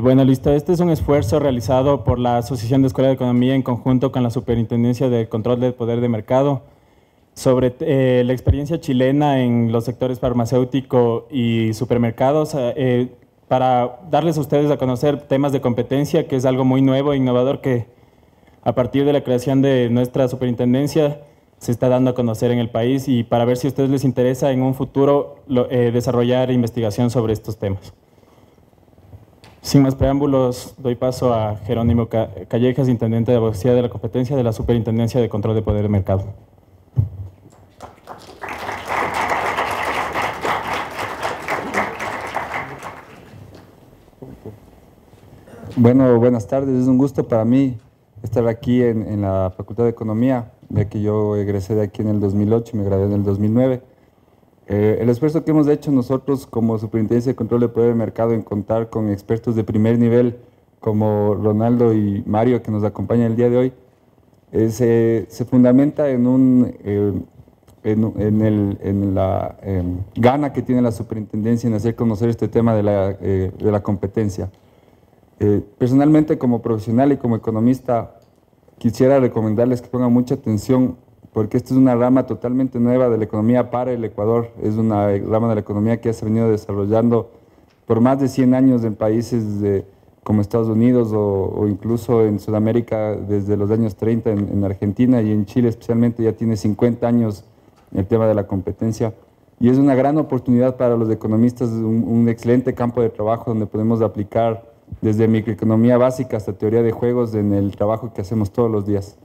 Bueno, listo. Este es un esfuerzo realizado por la Asociación de Escuela de Economía en conjunto con la Superintendencia de Control del Poder de Mercado sobre la experiencia chilena en los sectores farmacéutico y supermercados para darles a ustedes a conocer temas de competencia, que es algo muy nuevo e innovador que a partir de la creación de nuestra superintendencia se está dando a conocer en el país y para ver si a ustedes les interesa en un futuro desarrollar investigación sobre estos temas. Sin más preámbulos, doy paso a Jerónimo Callejas, Intendente de Abogacía de la Competencia de la Superintendencia de Control de Poder de Mercado. Bueno, buenas tardes. Es un gusto para mí estar aquí en la Facultad de Economía, ya que yo egresé de aquí en el 2008 y me gradué en el 2009. El esfuerzo que hemos hecho nosotros como Superintendencia de Control de Poder de Mercado en contar con expertos de primer nivel como Ronaldo y Mario que nos acompañan el día de hoy, se fundamenta en la gana que tiene la Superintendencia en hacer conocer este tema de la competencia. Personalmente, como profesional y como economista, quisiera recomendarles que pongan mucha atención porque esta es una rama totalmente nueva de la economía para el Ecuador. Es una rama de la economía que se ha venido desarrollando por más de 100 años en países como Estados Unidos o incluso en Sudamérica desde los años 30, en Argentina y en Chile especialmente ya tiene 50 años el tema de la competencia. Y es una gran oportunidad para los economistas, un excelente campo de trabajo donde podemos aplicar desde microeconomía básica hasta teoría de juegos en el trabajo que hacemos todos los días.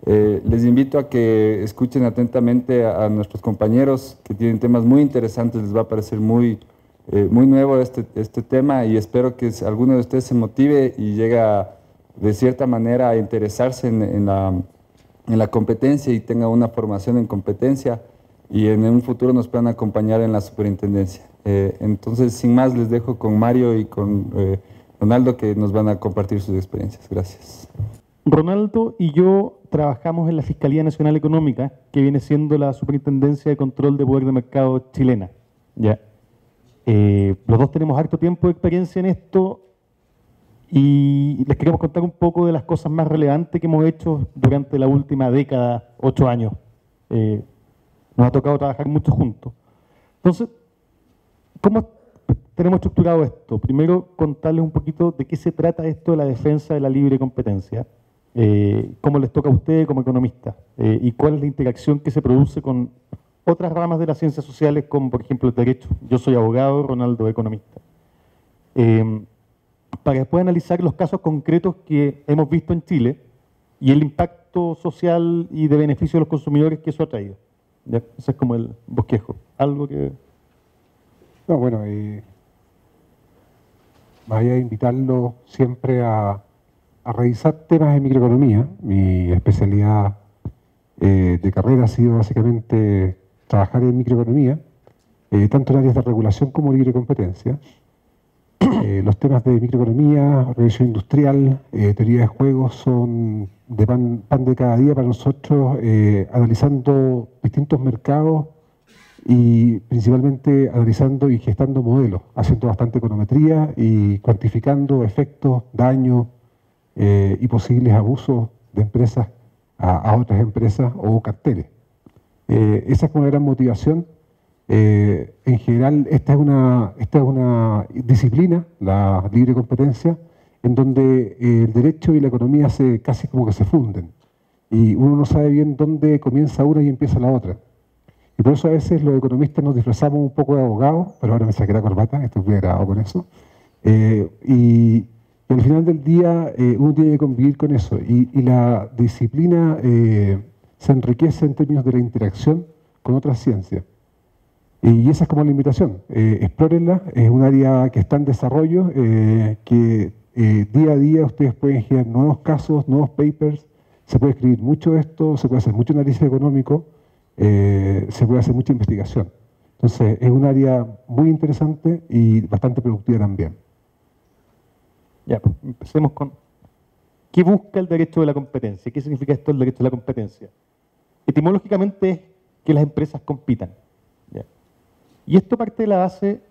Les invito a que escuchen atentamente a nuestros compañeros que tienen temas muy interesantes, les va a parecer muy nuevo este tema y espero que alguno de ustedes se motive y llegue de cierta manera a interesarse en la competencia y tenga una formación en competencia y en un futuro nos puedan acompañar en la superintendencia. Entonces, sin más, les dejo con Mario y con Ronaldo que nos van a compartir sus experiencias. Gracias. Ronaldo y yo trabajamos en la Fiscalía Nacional Económica, que viene siendo la Superintendencia de Control de Poder de Mercado chilena. ¿Ya? Los dos tenemos harto tiempo de experiencia en esto y les queremos contar un poco de las cosas más relevantes que hemos hecho durante la última década, 8 años. Nos ha tocado trabajar mucho juntos. Entonces, ¿cómo tenemos estructurado esto? Primero, contarles un poquito de qué se trata esto de la defensa de la libre competencia, cómo les toca a ustedes como economistas y cuál es la interacción que se produce con otras ramas de las ciencias sociales, como por ejemplo el derecho. Yo soy abogado, Ronaldo economista. Para después analizar los casos concretos que hemos visto en Chile y el impacto social y de beneficio de los consumidores que eso ha traído. ¿Ya? Ese es como el bosquejo. Algo que... No, bueno, voy a invitarlo siempre a revisar temas de microeconomía. Mi especialidad de carrera ha sido básicamente trabajar en microeconomía, tanto en áreas de regulación como libre competencia. Los temas de microeconomía, organización industrial, teoría de juegos son de pan de cada día para nosotros, analizando distintos mercados y principalmente analizando y gestando modelos, haciendo bastante econometría y cuantificando efectos, daños y posibles abusos de empresas a otras empresas o carteles. Esa es una gran motivación. En general, esta es una disciplina, la libre competencia, en donde el derecho y la economía casi como que se funden. Y uno no sabe bien dónde comienza una y empieza la otra. Y por eso a veces los economistas nos disfrazamos un poco de abogados, pero ahora me saqué la corbata, estoy muy agradado con eso. Y al final del día uno tiene que convivir con eso. Y la disciplina se enriquece en términos de la interacción con otras ciencias. Y esa es como la invitación. Explórenla, es un área que está en desarrollo, que día a día ustedes pueden generar nuevos casos, nuevos papers, se puede escribir mucho de esto, se puede hacer mucho análisis económico, se puede hacer mucha investigación. Entonces, es un área muy interesante y bastante productiva también. Ya, pues, empecemos con ¿qué busca el derecho de la competencia? ¿Qué significa esto el derecho de la competencia? Etimológicamente es que las empresas compitan. ¿Ya? Y esto parte de la base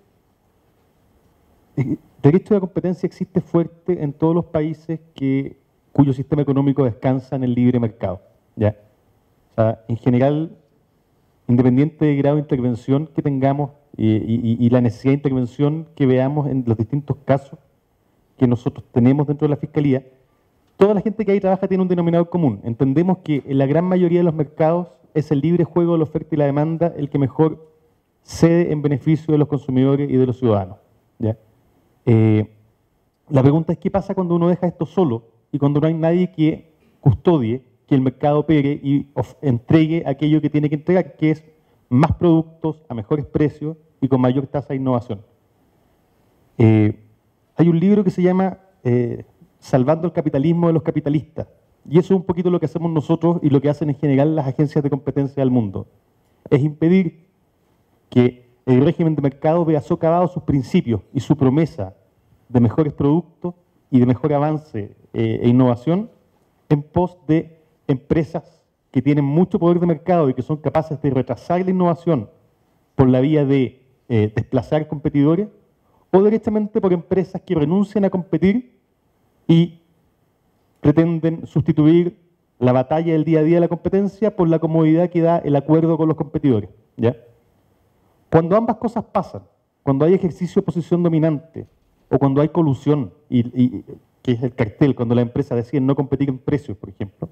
Derecho de competencia existe fuerte en todos los países cuyo sistema económico descansa en el libre mercado. ¿Ya? O sea, en general, independiente del grado de intervención que tengamos y la necesidad de intervención que veamos en los distintos casos que nosotros tenemos dentro de la Fiscalía, toda la gente que ahí trabaja tiene un denominador común. Entendemos que en la gran mayoría de los mercados es el libre juego de la oferta y la demanda el que mejor cede en beneficio de los consumidores y de los ciudadanos. ¿Ya? La pregunta es: ¿qué pasa cuando uno deja esto solo y cuando no hay nadie que custodie que el mercado opere y entregue aquello que tiene que entregar, que es más productos a mejores precios y con mayor tasa de innovación? Hay un libro que se llama Salvando el capitalismo de los capitalistas, y eso es un poquito lo que hacemos nosotros y lo que hacen en general las agencias de competencia del mundo. Es impedir que el régimen de mercado vea socavados sus principios y su promesa de mejores productos y de mejor avance e innovación en pos de empresas que tienen mucho poder de mercado y que son capaces de retrasar la innovación por la vía de desplazar competidores, o directamente por empresas que renuncian a competir y pretenden sustituir la batalla del día a día de la competencia por la comodidad que da el acuerdo con los competidores. ¿Ya? Cuando ambas cosas pasan, cuando hay ejercicio de posición dominante o cuando hay colusión, que es el cartel, cuando las empresas deciden no competir en precios, por ejemplo,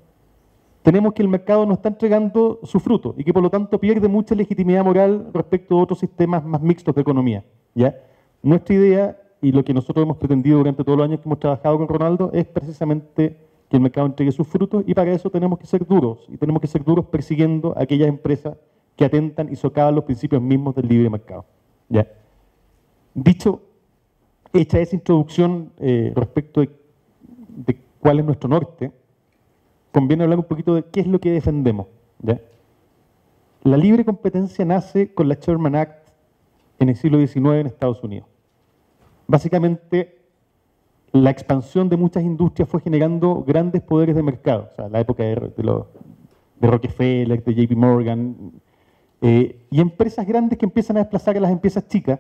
tenemos que el mercado no está entregando su fruto y que por lo tanto pierde mucha legitimidad moral respecto a otros sistemas más mixtos de economía. ¿Ya? Nuestra idea y lo que nosotros hemos pretendido durante todos los años que hemos trabajado con Ronaldo es precisamente que el mercado entregue sus frutos, y para eso tenemos que ser duros, y tenemos que ser duros persiguiendo a aquellas empresas que atentan y socavan los principios mismos del libre mercado. ¿Ya? Hecha esa introducción respecto de cuál es nuestro norte, conviene hablar un poquito de qué es lo que defendemos. ¿Ya? La libre competencia nace con la Sherman Act en el siglo XIX en Estados Unidos. Básicamente, la expansión de muchas industrias fue generando grandes poderes de mercado. O sea, la época de Rockefeller, de JP Morgan, y empresas grandes que empiezan a desplazar a las empresas chicas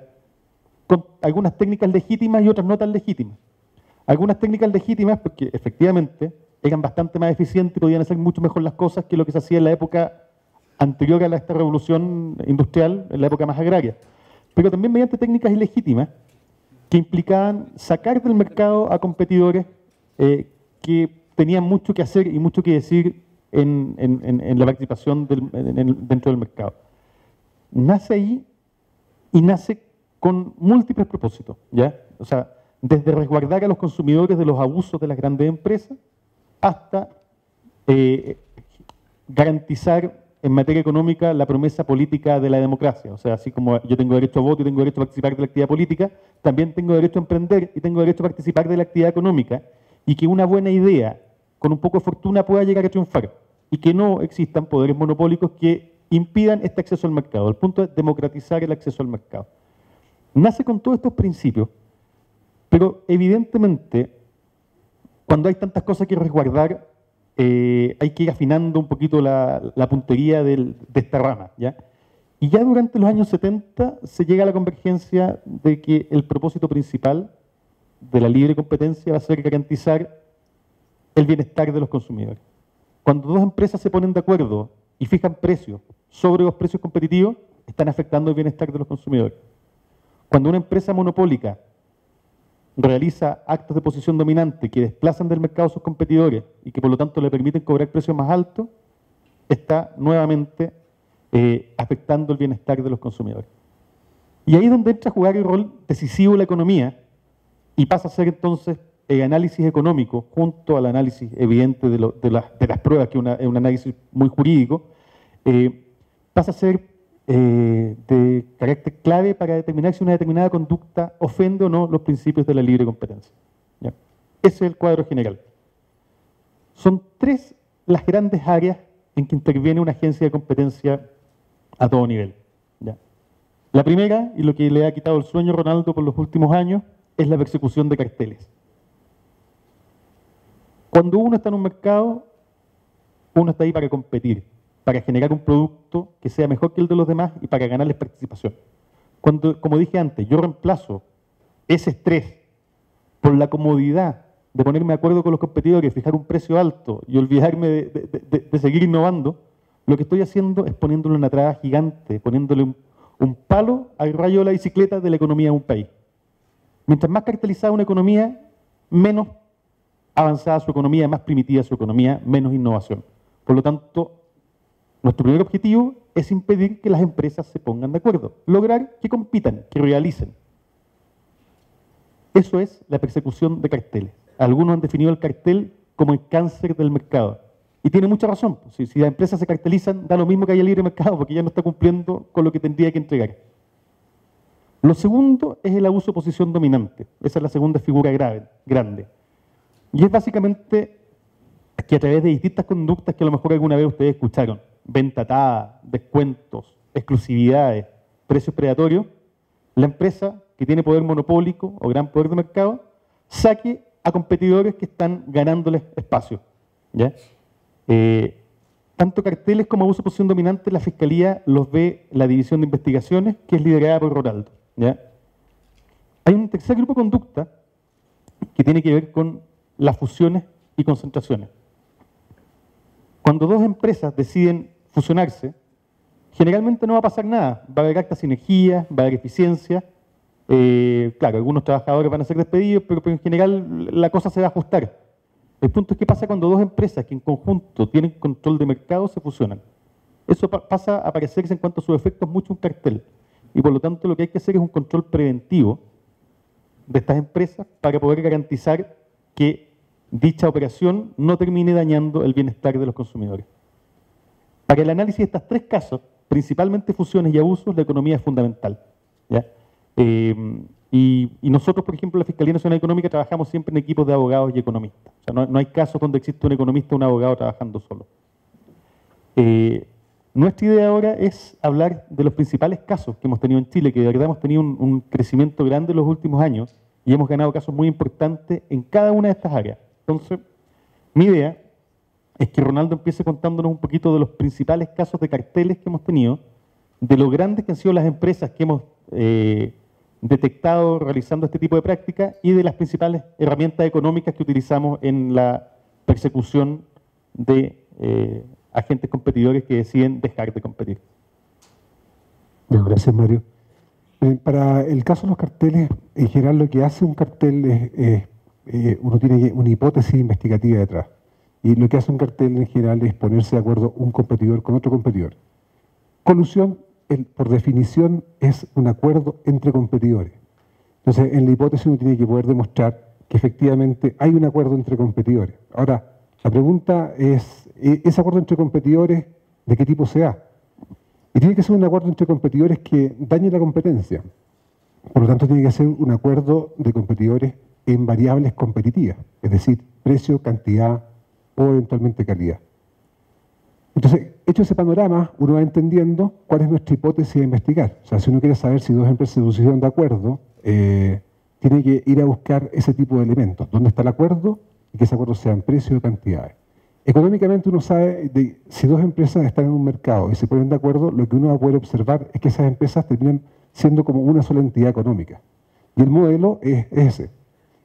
con algunas técnicas legítimas y otras no tan legítimas. Algunas técnicas legítimas porque efectivamente eran bastante más eficientes y podían hacer mucho mejor las cosas que lo que se hacía en la época anterior a esta revolución industrial, en la época más agraria. Pero también mediante técnicas ilegítimas que implicaban sacar del mercado a competidores que tenían mucho que hacer y mucho que decir en la participación dentro del mercado. Nace ahí y nace con múltiples propósitos, ¿ya? O sea, desde resguardar a los consumidores de los abusos de las grandes empresas hasta garantizar en materia económica la promesa política de la democracia. O sea, así como yo tengo derecho a voto y tengo derecho a participar de la actividad política, también tengo derecho a emprender y tengo derecho a participar de la actividad económica, y que una buena idea, con un poco de fortuna, pueda llegar a triunfar, y que no existan poderes monopólicos que impidan este acceso al mercado. El punto es democratizar el acceso al mercado. Nace con todos estos principios, pero evidentemente, cuando hay tantas cosas que resguardar, hay que ir afinando un poquito la puntería de esta rama, ¿ya? Y ya durante los años 70 se llega a la convergencia de que el propósito principal de la libre competencia va a ser garantizar el bienestar de los consumidores. Cuando dos empresas se ponen de acuerdo y fijan precios sobre los precios competitivos, están afectando el bienestar de los consumidores. Cuando una empresa monopólica realiza actos de posición dominante que desplazan del mercado a sus competidores y que por lo tanto le permiten cobrar precios más altos, está nuevamente afectando el bienestar de los consumidores. Y ahí es donde entra a jugar el rol decisivo la economía y pasa a ser entonces el análisis económico junto al análisis evidente de las pruebas, que es un análisis muy jurídico, pasa a ser de carácter clave para determinar si una determinada conducta ofende o no los principios de la libre competencia. ¿Ya? Ese es el cuadro general. Son tres las grandes áreas en que interviene una agencia de competencia a todo nivel. ¿Ya? La primera, y lo que le ha quitado el sueño a Ronaldo por los últimos años, es la persecución de carteles. Cuando uno está en un mercado, uno está ahí para competir, para generar un producto que sea mejor que el de los demás y para ganarles participación. Cuando, como dije antes, yo reemplazo ese estrés por la comodidad de ponerme de acuerdo con los competidores, fijar un precio alto y olvidarme de seguir innovando, lo que estoy haciendo es poniéndole una traba gigante, poniéndole un palo al rayo de la bicicleta de la economía de un país. Mientras más cartelizada una economía, menos avanzada su economía, más primitiva su economía, menos innovación. Por lo tanto, nuestro primer objetivo es impedir que las empresas se pongan de acuerdo, lograr que compitan, que rivalicen. Eso es la persecución de carteles. Algunos han definido el cartel como el cáncer del mercado. Y tiene mucha razón. Si las empresas se cartelizan, da lo mismo que haya libre mercado, porque ya no está cumpliendo con lo que tendría que entregar. Lo segundo es el abuso de posición dominante. Esa es la segunda figura grande. Y es básicamente que a través de distintas conductas que a lo mejor alguna vez ustedes escucharon, venta atada, descuentos, exclusividades, precios predatorios, la empresa que tiene poder monopólico o gran poder de mercado, saque a competidores que están ganándoles espacio. ¿Ya? Tanto carteles como abuso de posición dominante, la Fiscalía los ve la División de Investigaciones, que es liderada por Ronaldo. ¿Ya? Hay un tercer grupo de conducta que tiene que ver con las fusiones y concentraciones. Cuando dos empresas deciden fusionarse, generalmente no va a pasar nada. Va a haber alta sinergia, va a haber eficiencia. Claro, algunos trabajadores van a ser despedidos, pero en general la cosa se va a ajustar. El punto es qué pasa cuando dos empresas que en conjunto tienen control de mercado se fusionan. Eso pasa a parecerse en cuanto a sus efectos mucho un cartel. Y por lo tanto lo que hay que hacer es un control preventivo de estas empresas para poder garantizar que dicha operación no termine dañando el bienestar de los consumidores. Para el análisis de estos tres casos, principalmente fusiones y abusos, la economía es fundamental. ¿Ya? Y nosotros, por ejemplo, en la Fiscalía Nacional Económica trabajamos siempre en equipos de abogados y economistas. O sea, no hay casos donde existe un economista o un abogado trabajando solo. Nuestra idea ahora es hablar de los principales casos que hemos tenido en Chile, que de verdad hemos tenido un crecimiento grande en los últimos años y hemos ganado casos muy importantes en cada una de estas áreas. Entonces, mi idea es que Ronaldo empiece contándonos un poquito de los principales casos de carteles que hemos tenido, de lo grandes que han sido las empresas que hemos detectado realizando este tipo de prácticas y de las principales herramientas económicas que utilizamos en la persecución de agentes competidores que deciden dejar de competir. Bueno, gracias, Mario. Para el caso de los carteles, en general lo que hace un cartel es uno tiene una hipótesis investigativa detrás. Y lo que hace un cartel en general es ponerse de acuerdo un competidor con otro competidor. Colusión, por definición, es un acuerdo entre competidores. Entonces, en la hipótesis uno tiene que poder demostrar que efectivamente hay un acuerdo entre competidores. Ahora, la pregunta es, ¿ese acuerdo entre competidores de qué tipo se da? Y tiene que ser un acuerdo entre competidores que dañe la competencia. Por lo tanto, tiene que ser un acuerdo de competidores en variables competitivas, es decir, precio, cantidad o eventualmente calidad. Entonces, hecho ese panorama, uno va entendiendo cuál es nuestra hipótesis a investigar. O sea, si uno quiere saber si dos empresas se pusieron de acuerdo, tiene que ir a buscar ese tipo de elementos. ¿Dónde está el acuerdo? Y que ese acuerdo sea en precio o cantidades. Económicamente uno sabe si dos empresas están en un mercado y se ponen de acuerdo, lo que uno va a poder observar es que esas empresas terminan siendo como una sola entidad económica. Y el modelo es ese,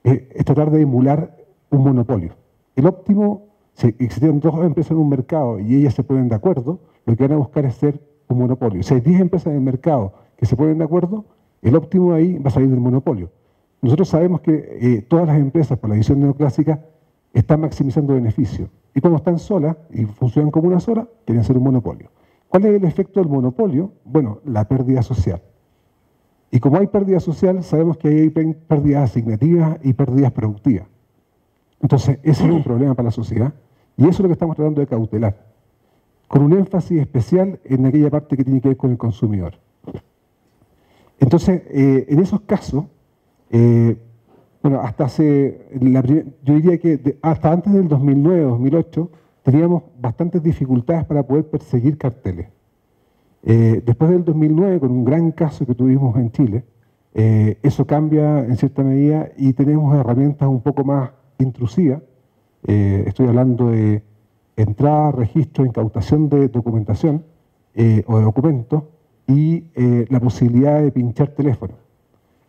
es tratar de emular un monopolio. El óptimo, si existen dos empresas en un mercado y ellas se ponen de acuerdo, lo que van a buscar es ser un monopolio. Si hay 10 empresas en el mercado que se ponen de acuerdo, el óptimo ahí va a salir del monopolio. Nosotros sabemos que todas las empresas, por la visión neoclásica, están maximizando beneficios. Y cuando están solas y funcionan como una sola, quieren ser un monopolio. ¿Cuál es el efecto del monopolio? Bueno, la pérdida social. Y como hay pérdida social, sabemos que hay pérdidas asignativas y pérdidas productivas. Entonces, ese es un problema para la sociedad y eso es lo que estamos tratando de cautelar, con un énfasis especial en aquella parte que tiene que ver con el consumidor. Entonces, en esos casos, bueno, yo diría que hasta antes del 2009-2008 teníamos bastantes dificultades para poder perseguir carteles. Después del 2009, con un gran caso que tuvimos en Chile, eso cambia en cierta medida y tenemos herramientas un poco más intrusivas. Estoy hablando de entrada, registro, incautación de documentación o de documentos y la posibilidad de pinchar teléfono.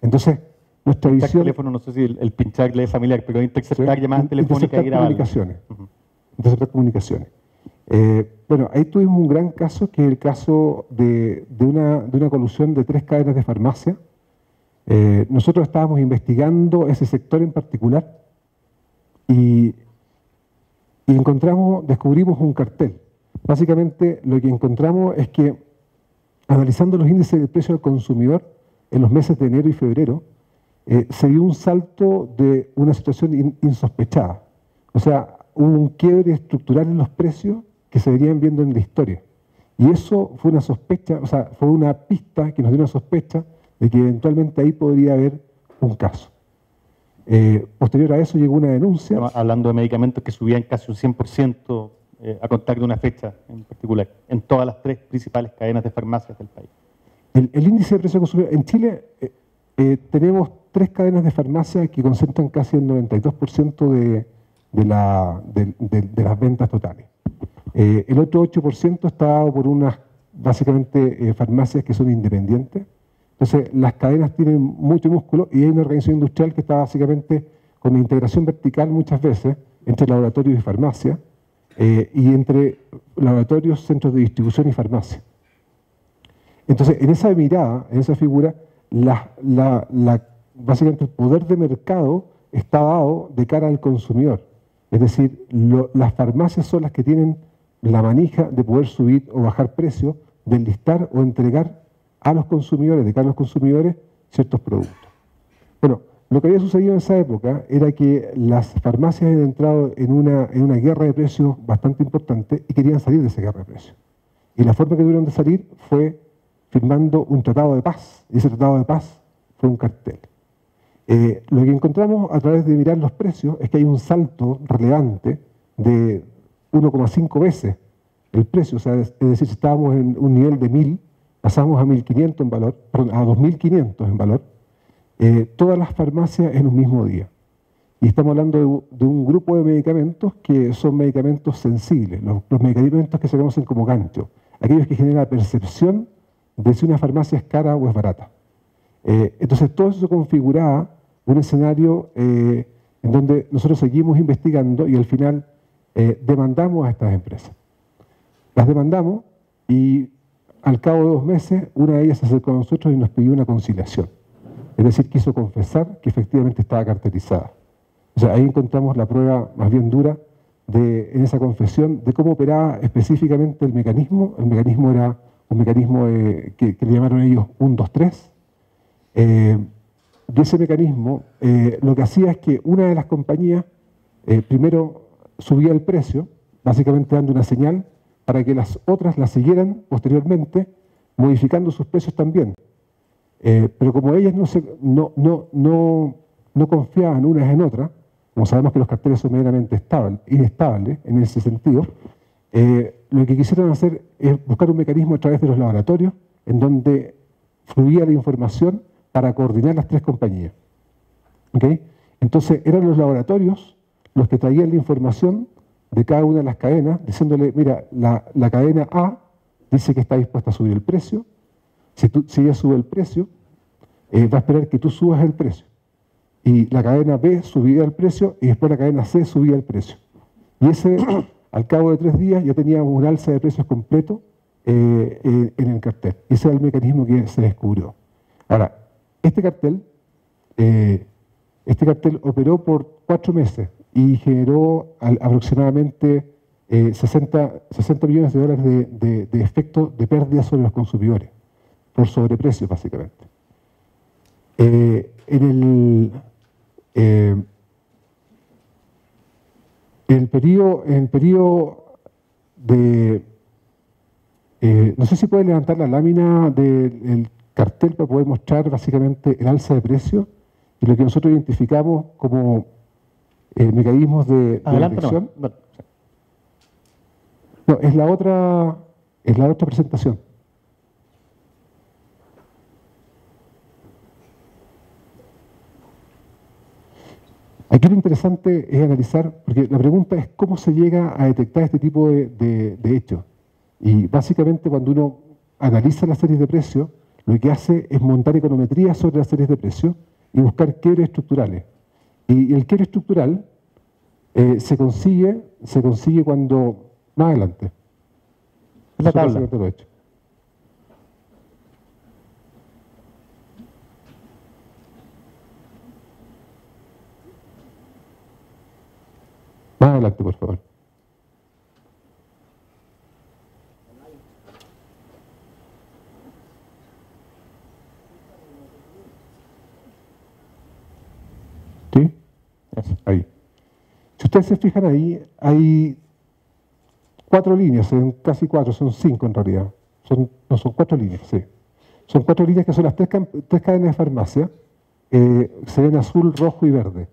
Entonces, Nuestra Interceptar visión... teléfono, no sé si el pinchar le es familiar, pero interceptar ¿sí? llamadas telefónicas y grabarlas. Interceptar comunicaciones. Bueno, ahí tuvimos un gran caso, que es el caso de una colusión de 3 cadenas de farmacia. Nosotros estábamos investigando ese sector en particular y descubrimos un cartel. Básicamente lo que encontramos es que, analizando los índices de precio al consumidor en los meses de enero y febrero, se vio un salto de una situación insospechada. O sea, hubo un quiebre estructural en los precios que se venían viendo en la historia. Y eso fue una sospecha, o sea, fue una pista que nos dio una sospecha de que eventualmente ahí podría haber un caso. Posterior a eso llegó una denuncia. Estamos hablando de medicamentos que subían casi un 100% a contar de una fecha en particular, en todas las 3 principales cadenas de farmacias del país. El índice de precio consumidor, en Chile tenemos 3 cadenas de farmacia que concentran casi el 92% de las ventas totales. El otro 8% está dado por unas, básicamente, farmacias que son independientes. Entonces, las cadenas tienen mucho músculo y hay una organización industrial que está básicamente con integración vertical muchas veces entre laboratorios y farmacia y entre laboratorios, centros de distribución y farmacia. Entonces, en esa mirada, en esa figura, básicamente el poder de mercado está dado de cara al consumidor. Es decir, las farmacias son las que tienen la manija de poder subir o bajar precios, de enlistar o entregar a los consumidores, de cara a los consumidores, ciertos productos. Bueno, lo que había sucedido en esa época era que las farmacias habían entrado en una guerra de precios bastante importante y querían salir de esa guerra de precios. Y la forma que tuvieron de salir fue firmando un tratado de paz, y ese tratado de paz fue un cartel. Lo que encontramos a través de mirar los precios es que hay un salto relevante de 1,5 veces el precio, o sea, es decir, si estábamos en un nivel de 1.000, pasamos a 1.500 en valor, perdón, a 2.500 en valor, todas las farmacias en un mismo día. Y estamos hablando de un grupo de medicamentos que son medicamentos sensibles, los medicamentos que se conocen como gancho, aquellos que generan la percepción de si una farmacia es cara o es barata. Entonces todo eso configuraba un escenario en donde nosotros seguimos investigando y al final demandamos a estas empresas. Las demandamos y al cabo de 2 meses una de ellas se acercó a nosotros y nos pidió una conciliación. Es decir, quiso confesar que efectivamente estaba cartelizada. O sea, ahí encontramos la prueba más bien dura en esa confesión de cómo operaba específicamente el mecanismo. El mecanismo era un mecanismo que le llamaron ellos 1, 2, 3. Y ese mecanismo lo que hacía es que una de las compañías primero subía el precio, básicamente dando una señal para que las otras la siguieran posteriormente, modificando sus precios también. Pero como ellas no confiaban unas en otras, como sabemos que los carteles son medianamente inestables en ese sentido, lo que quisieron hacer es buscar un mecanismo a través de los laboratorios en donde fluía la información para coordinar las 3 compañías. ¿Okay? Entonces eran los laboratorios los que traían la información de cada una de las cadenas, diciéndole, mira, la cadena A dice que está dispuesta a subir el precio, si ella sube el precio, va a esperar que tú subas el precio. Y la cadena B subía el precio y después la cadena C subía el precio. Y ese, al cabo de 3 días, ya teníamos un alza de precios completo en el cartel. Ese era el mecanismo que se descubrió. Ahora, este cartel operó por 4 meses y generó aproximadamente 60 millones de dólares de efecto de pérdida sobre los consumidores, por sobreprecio básicamente. En el periodo de... no sé si puede levantar la lámina del cartel para poder mostrar básicamente el alza de precio y lo que nosotros identificamos como mecanismos de detección. No, es la otra presentación. Aquí lo interesante es analizar, porque la pregunta es cómo se llega a detectar este tipo de hechos. Y básicamente cuando uno analiza las series de precios, lo que hace es montar econometrías sobre las series de precios y buscar quiebres estructurales. Y el quiebre estructural se consigue cuando... Más adelante. La tabla. Lo he hecho. Más adelante, por favor. ¿Sí? Ahí. Si ustedes se fijan ahí, hay 4 líneas, son casi 4, son 5 en realidad. No, son 4 líneas, sí. Son 4 líneas que son las 3 cadenas de farmacia. Se ven azul, rojo y verde.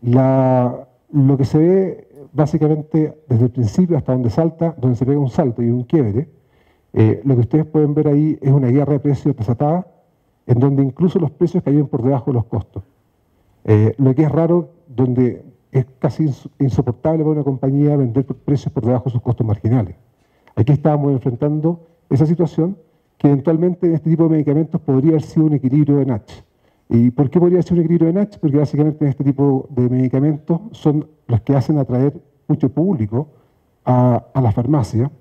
Lo que se ve básicamente desde el principio hasta donde se pega un salto y un quiebre, lo que ustedes pueden ver ahí es una guerra de precios desatada, en donde incluso los precios caían por debajo de los costos. Lo que es raro, donde es casi insoportable para una compañía vender precios por debajo de sus costos marginales. Aquí estábamos enfrentando esa situación que eventualmente en este tipo de medicamentos podría haber sido un equilibrio de Nash. ¿Y por qué podría ser un equilibrio de Nash? Porque básicamente en este tipo de medicamentos son los que hacen atraer mucho público a la farmacia,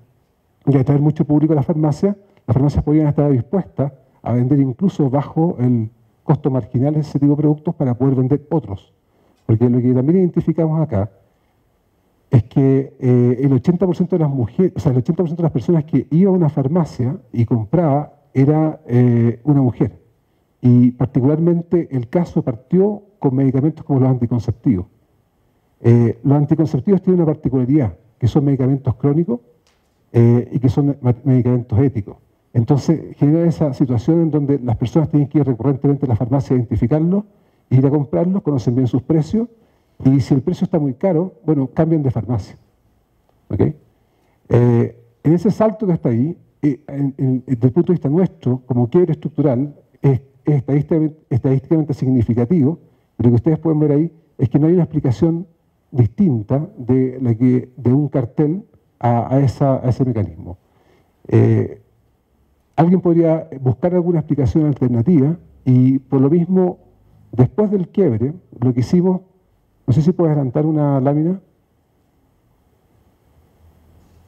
y al atraer mucho público a la farmacia, las farmacias podrían estar dispuestas a vender incluso bajo el costo marginal de ese tipo de productos para poder vender otros. Porque lo que también identificamos acá es que el 80% de las mujeres, o sea, el 80% de las personas que iba a una farmacia y compraba era una mujer. Y particularmente el caso partió con medicamentos como los anticonceptivos. Los anticonceptivos tienen una particularidad, que son medicamentos crónicos y que son medicamentos éticos. Entonces genera esa situación en donde las personas tienen que ir recurrentemente a la farmacia a identificarlos, ir a comprarlos, conocen bien sus precios, y si el precio está muy caro, bueno, cambian de farmacia. ¿Okay? En ese salto que está ahí, desde el punto de vista nuestro, como quiebre estructural, es estadísticamente significativo. Lo que ustedes pueden ver ahí es que no hay una explicación distinta de un cartel a ese mecanismo. Alguien podría buscar alguna explicación alternativa y por lo mismo, después del quiebre, lo que hicimos, no sé si puedes adelantar una lámina.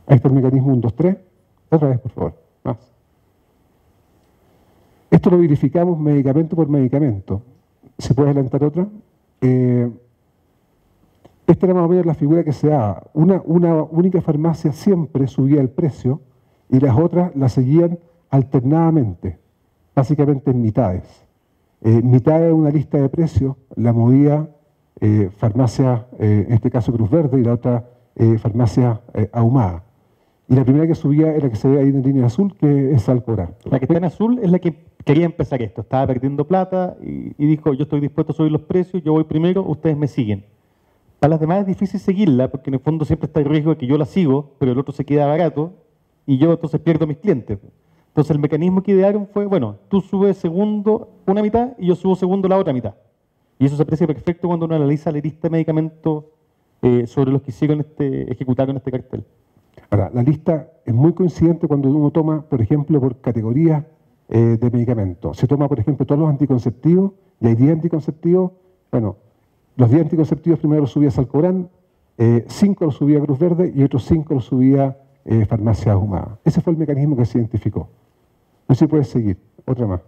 Ahí está el mecanismo 1, 2, 3. Otra vez, por favor. Más. Esto lo verificamos medicamento por medicamento. ¿Se puede adelantar otra? Esta era más o menos la figura que se da. Una única farmacia siempre subía el precio y las otras la seguían alternadamente, básicamente en mitades. Mitad de una lista de precios la movía farmacia, en este caso Cruz Verde, y la otra farmacia Ahumada. Y la primera que subía era la que se ve ahí en línea azul, que es Salcoran. La que está en azul es la que quería empezar esto. Estaba perdiendo plata y dijo, yo estoy dispuesto a subir los precios, yo voy primero, ustedes me siguen. Para las demás es difícil seguirla, porque en el fondo siempre está el riesgo de que yo la sigo, pero el otro se queda barato y yo entonces pierdo mis clientes. Entonces el mecanismo que idearon fue, bueno, tú subes segundo una mitad y yo subo segundo la otra mitad. Y eso se aprecia perfecto cuando uno analiza la lista de medicamentos sobre los que ejecutaron este cartel. Ahora, la lista es muy coincidente cuando uno toma, por ejemplo, por categorías de medicamentos. Se toma, por ejemplo, todos los anticonceptivos, y hay 10 anticonceptivos. Bueno, los 10 anticonceptivos primero los subía Salcobrán, 5 los subía Cruz Verde y otros 5 los subía Farmacia Ahumada. Ese fue el mecanismo que se identificó. No se puede seguir. Otra más.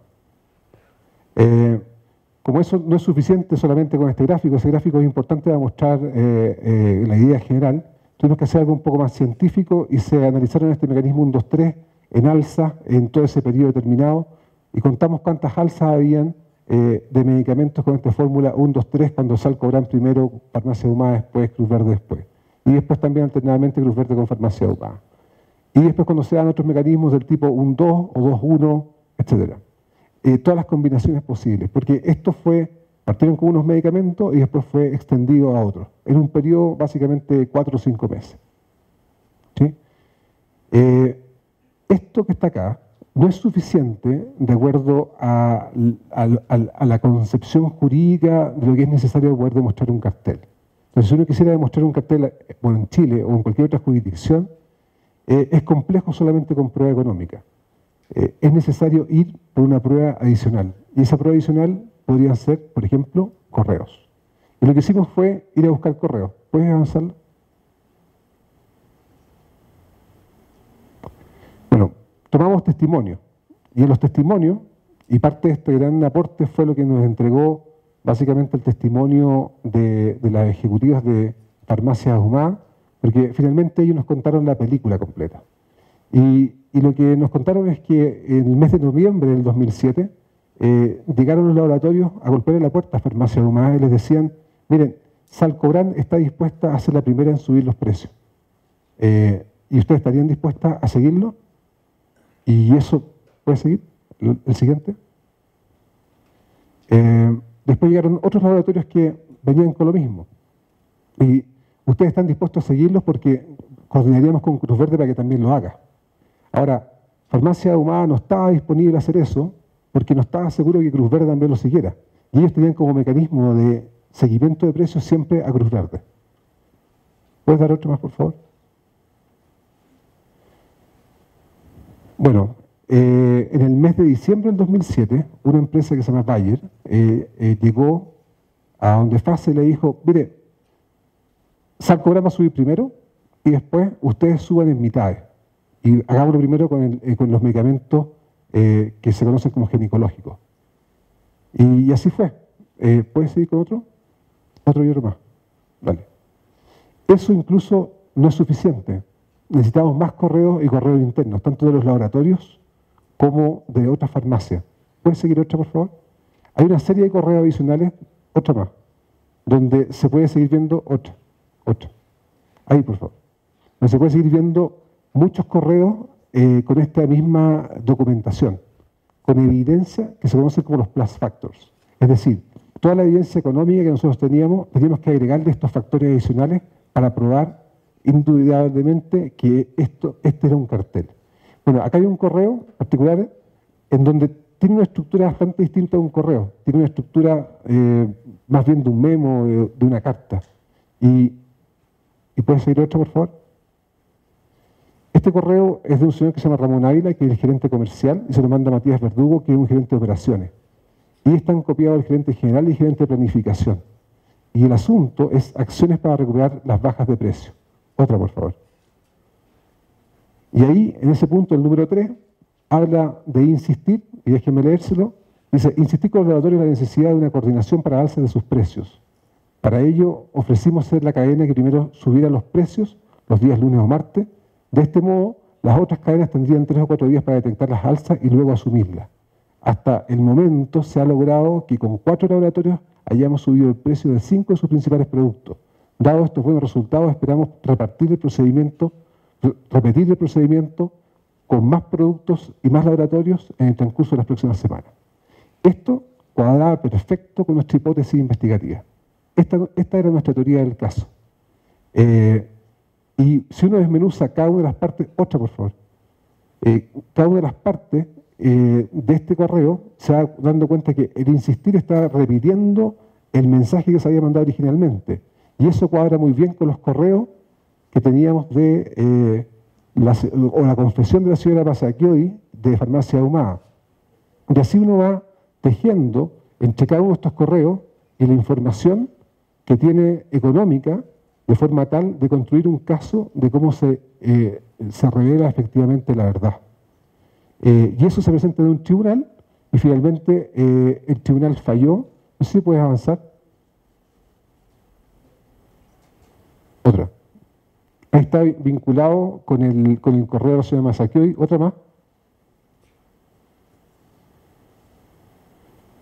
Como eso no es suficiente solamente con este gráfico, ese gráfico es importante para mostrar la idea general, tuvimos que hacer algo un poco más científico y se analizaron este mecanismo 1, 2, 3 en alza en todo ese periodo determinado y contamos cuántas alzas habían de medicamentos con esta fórmula 1, 2, 3 cuando Salcobrán primero, Farmacia Ahumada después, Cruz Verde después. Y después también alternadamente Cruz Verde con Farmacia Ahumada. Y después cuando se dan otros mecanismos del tipo 1, 2 o 2, 1, etc. Todas las combinaciones posibles, porque esto partieron con unos medicamentos y después fue extendido a otros, en un periodo básicamente de 4 o 5 meses. ¿Sí? Esto que está acá no es suficiente de acuerdo a la concepción jurídica de lo que es necesario para poder demostrar un cartel. Entonces, si uno quisiera demostrar un cartel en Chile o en cualquier otra jurisdicción, es complejo solamente con prueba económica. Es necesario ir por una prueba adicional. Y esa prueba adicional podrían ser, por ejemplo, correos. Y lo que hicimos fue ir a buscar correos. ¿Puedes avanzarlo? Bueno, tomamos testimonio. Y en los testimonios, y parte de este gran aporte fue lo que nos entregó básicamente el testimonio de las ejecutivas de Farmacias Ahumada, porque finalmente ellos nos contaron la película completa. Y lo que nos contaron es que en el mes de noviembre del 2007 llegaron los laboratorios a golpear la puerta a Farmacias Ahumada y les decían, miren, Salcobran está dispuesta a ser la primera en subir los precios. ¿Y ustedes estarían dispuestas a seguirlo? Y eso, ¿puede seguir? ¿El siguiente? Después llegaron otros laboratorios que venían con lo mismo. Y ustedes están dispuestos a seguirlos porque coordinaríamos con Cruz Verde para que también lo haga. Ahora, Farmacia Ahumada no estaba disponible a hacer eso porque no estaba seguro que Cruz Verde también lo siguiera. Y ellos tenían como mecanismo de seguimiento de precios siempre a Cruz Verde. ¿Puedes dar otro más, por favor? Bueno, en el mes de diciembre del 2007, una empresa que se llama Bayer llegó a donde FASE y le dijo, mire, Salcobran va a subir primero y después ustedes suban en mitades. Y hagámoslo primero con los medicamentos que se conocen como ginecológicos. Y así fue. ¿Puedes seguir con otro? Otro y otro más. Vale. Eso incluso no es suficiente. Necesitamos más correos y correos internos, tanto de los laboratorios como de otras farmacias. ¿Puedes seguir otra, por favor? Hay una serie de correos adicionales, otra más, donde se puede seguir viendo otra. Ahí, por favor. Donde se puede seguir viendo muchos correos con esta misma documentación, con evidencia que se conoce como los plus factors. Es decir, toda la evidencia económica que nosotros teníamos que agregarle estos factores adicionales para probar indudablemente que este era un cartel. Bueno, acá hay un correo particular en donde tiene una estructura bastante distinta de un correo. Tiene una estructura más bien de un memo, de una carta. ¿Y puedes seguir otra, por favor? Este correo es de un señor que se llama Ramón Ávila, que es el gerente comercial, y se lo manda a Matías Verdugo, que es un gerente de operaciones. Y están copiados el gerente general y el gerente de planificación. Y el asunto es acciones para recuperar las bajas de precio. Otra, por favor. Y ahí, en ese punto, el número 3, habla de insistir, y déjenme leérselo, dice, insistir con los laboratorios en la necesidad de una coordinación para alza de sus precios. Para ello, ofrecimos ser la cadena que primero subiera los precios los días lunes o martes. De este modo, las otras cadenas tendrían 3 o 4 días para detectar las alzas y luego asumirlas. Hasta el momento se ha logrado que con 4 laboratorios hayamos subido el precio de 5 de sus principales productos. Dado estos buenos resultados, esperamos repetir el procedimiento con más productos y más laboratorios en el transcurso de las próximas semanas. Esto cuadraba perfecto con nuestra hipótesis investigativa. Esta era nuestra teoría del caso. Y si uno desmenuza cada una de las partes, otra por favor, cada una de las partes de este correo se va dando cuenta que el insistir está repitiendo el mensaje que se había mandado originalmente. Y eso cuadra muy bien con los correos que teníamos de la confesión de la señora Pasaquioy de Farmacia Ahumada. Y así uno va tejiendo entre cada uno de estos correos y la información que tiene económica de forma tal de construir un caso de cómo se revela efectivamente la verdad. Y eso se presenta en un tribunal y finalmente el tribunal falló. No sé si puedes avanzar. Otra. Ahí está vinculado con el correo de la señora Pasaquioy. Otra más.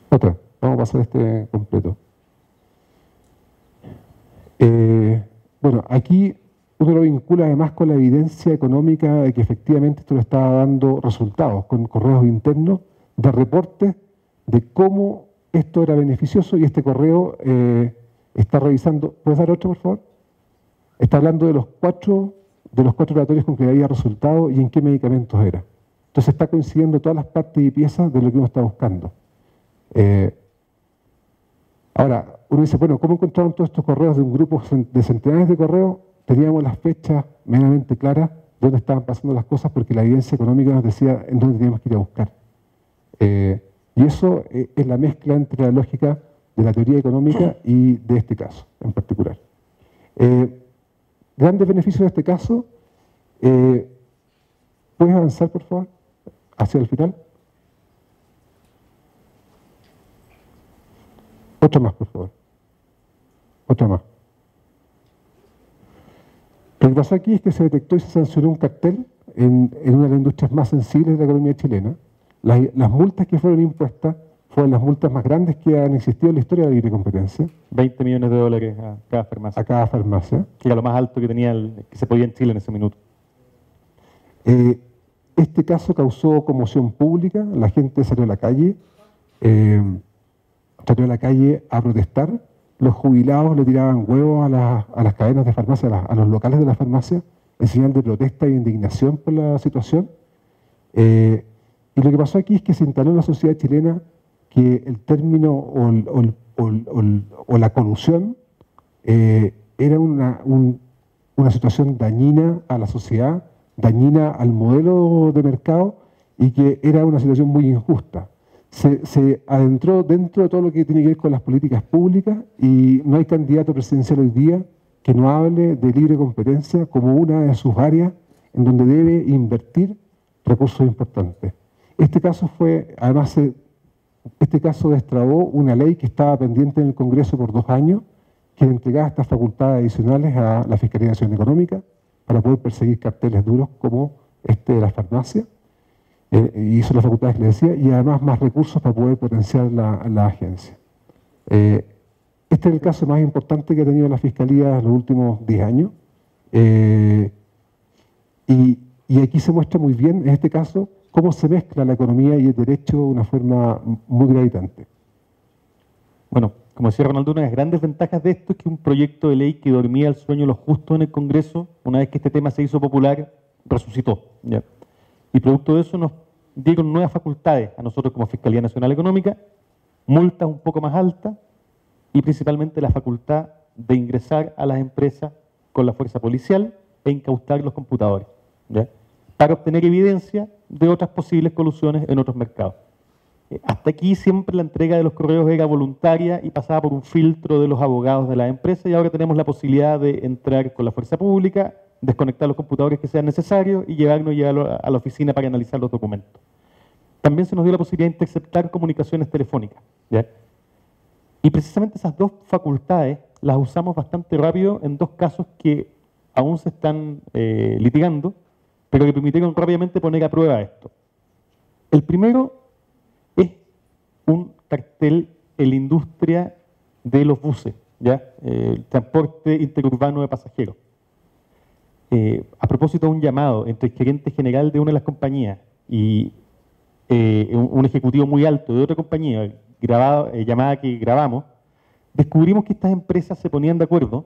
Otra. Vamos a pasar este completo. Bueno, aquí uno lo vincula además con la evidencia económica de que efectivamente esto le estaba dando resultados, con correos internos de reportes de cómo esto era beneficioso y este correo está revisando. ¿Puedes dar otro, por favor? Está hablando de los cuatro laboratorios con que había resultado y en qué medicamentos era. Entonces está coincidiendo todas las partes y piezas de lo que uno está buscando. Ahora, uno dice, bueno, ¿cómo encontraron todos estos correos de un grupo de centenares de correos? Teníamos las fechas meramente claras de dónde estaban pasando las cosas porque la evidencia económica nos decía en dónde teníamos que ir a buscar. Y eso es la mezcla entre la lógica de la teoría económica y de este caso en particular. Grandes beneficios de este caso. ¿Puedes avanzar, por favor, hacia el final? Otra más, por favor. Otra más. Lo que pasó aquí es que se detectó y se sancionó un cartel en una de las industrias más sensibles de la economía chilena. Las multas que fueron impuestas fueron las multas más grandes que han existido en la historia de la libre competencia. 20 millones de dólares a cada farmacia. A cada farmacia. Que era lo más alto que tenía que se podía en Chile en ese minuto. Este caso causó conmoción pública, la gente salió a la calle, a protestar. Los jubilados le tiraban huevos a las cadenas de farmacia, a los locales de la farmacia, en señal de protesta e indignación por la situación. Y lo que pasó aquí es que se instaló en la sociedad chilena que el término o la colusión era una situación dañina a la sociedad, dañina al modelo de mercado y que era una situación muy injusta. Se adentró dentro de todo lo que tiene que ver con las políticas públicas y no hay candidato presidencial hoy día que no hable de libre competencia como una de sus áreas en donde debe invertir recursos importantes. Este caso destrabó una ley que estaba pendiente en el Congreso por 2 años, que entregaba estas facultades adicionales a la Fiscalía Nacional Económica para poder perseguir carteles duros como este de las farmacias. Y hizo las facultades que le decía, y además más recursos para poder potenciar la agencia. Este es el caso más importante que ha tenido la Fiscalía en los últimos 10 años. Y aquí se muestra muy bien, en este caso, cómo se mezcla la economía y el derecho de una forma muy gravitante. Bueno, como decía Ronaldo, una de las grandes ventajas de esto es que un proyecto de ley que dormía el sueño de los justos en el Congreso, una vez que este tema se hizo popular, resucitó. ¿Ya? Y producto de eso nos dieron nuevas facultades a nosotros como Fiscalía Nacional Económica, multas un poco más altas y principalmente la facultad de ingresar a las empresas con la fuerza policial e incautar los computadores, ¿ya? Para obtener evidencia de otras posibles colusiones en otros mercados. Hasta aquí siempre la entrega de los correos era voluntaria y pasaba por un filtro de los abogados de la empresa y ahora tenemos la posibilidad de entrar con la fuerza pública, desconectar los computadores que sean necesarios y llevarlo a la oficina para analizar los documentos. También se nos dio la posibilidad de interceptar comunicaciones telefónicas, ¿ya? Y precisamente esas dos facultades las usamos bastante rápido en 2 casos que aún se están litigando, pero que permitieron rápidamente poner a prueba esto. El primero es un cartel en la industria de los buses, ¿ya? El transporte interurbano de pasajeros. A propósito de un llamado entre el gerente general de una de las compañías y un ejecutivo muy alto de otra compañía, llamada que grabamos, descubrimos que estas empresas se ponían de acuerdo